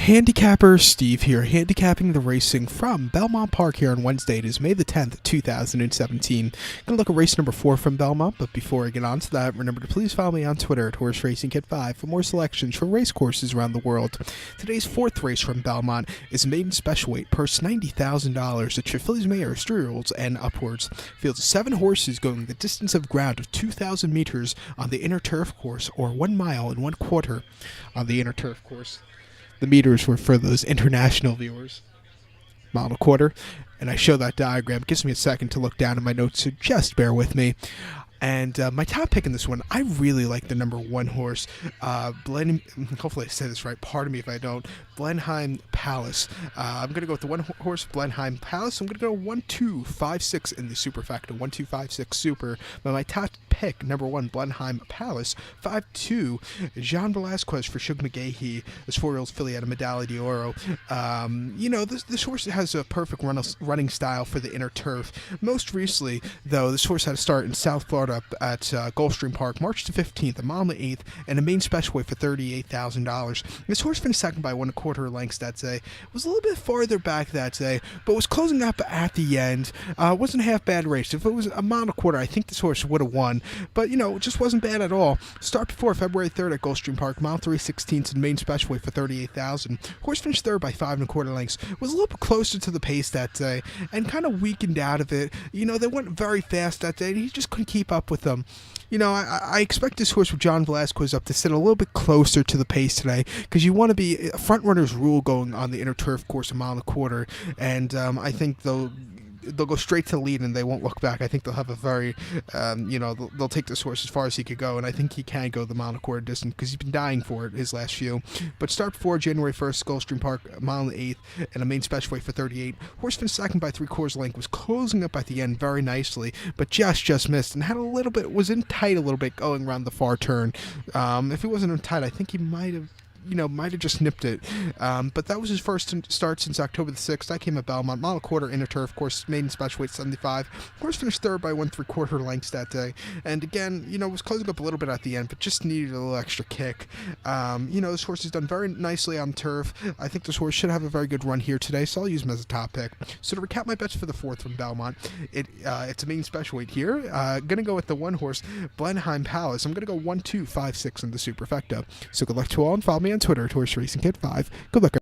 Handicapper Steve here, handicapping the racing from Belmont Park here on Wednesday. It is May the 10th, 2017. Gonna look at race number 4 from Belmont, but before I get on to that, remember to please follow me on Twitter at HorseRacingKid5 for more selections for race courses around the world. Today's 4th race from Belmont is maiden special weight, purse $90,000 at Filly's Mares, 3-year-olds and upwards. Fields of 7 horses going the distance of ground of 2,000 meters on the inner turf course, or 1 mile and 1/4 on the inner turf course. The meters were for those international viewers. Mile and a quarter. And I show that diagram. It gives me a second to look down at my notes, so just bear with me. And my top pick in this one, I really like the number 1 horse, hopefully I say this right, pardon me if I don't, Blenheim Palace. I'm going to go with the 1 horse, Blenheim Palace. I'm going to go 1-2-5-6 in the superfecta, 1-2-5-6 super. But my top pick, number 1, Blenheim Palace, 5-2, Jean Velasquez for Shug McGahee, this 4-year-old filly out of Medaglia d'Oro. This horse has a perfect running style for the inner turf. Most recently, though, this horse had a start in South Florida at Gulfstream Park, March the 15th, a mile and the 8th, and a main special weight for $38,000. This horse finished second by 1/4 lengths that day. Was a little bit farther back that day, but was closing up at the end. Wasn't a half bad race. If it was a mile and a quarter, I think this horse would have won, but it just wasn't bad at all. Start before February 3rd at Gulfstream Park, mile 3/16 and main special weight for $38,000. Horse finished third by 5 1/4 lengths. Was a little bit closer to the pace that day, and kind of weakened out of it. They went very fast that day, and he just couldn't keep up with them. I expect this horse with John Velasquez up to sit a little bit closer to the pace today, because you want to be a front runner's rule going on the inner turf course, a mile and a quarter, and I think they'll go straight to the lead and they won't look back. I think they'll have a very, they'll take this horse as far as he could go, and I think he can go the mile and a quarter distance because he's been dying for it his last few. But start before January 1st, Gulfstream Park, a mile and the 8th, and a main special weight for 38. Horse finished second by 3/4 length, was closing up at the end very nicely, but just missed and had a little bit, was in tight a little bit going around the far turn. If he wasn't in tight, I think he might have just nipped it. But that was his first start since October the 6th. I came at Belmont, mile and a quarter, inner turf course, maiden special weight 75. Horse finished third by 1 3/4 lengths that day. And again, was closing up a little bit at the end, but just needed a little extra kick. This horse has done very nicely on turf. I think this horse should have a very good run here today, so I'll use him as a top pick. So to recap my bets for the 4th from Belmont, it's a maiden special weight here. Gonna go with the 1 horse, Blenheim Palace. I'm gonna go 1-2-5-6 in the superfecta. So good luck to all, and follow me on Twitter at HorseRacingKid5. Good luck.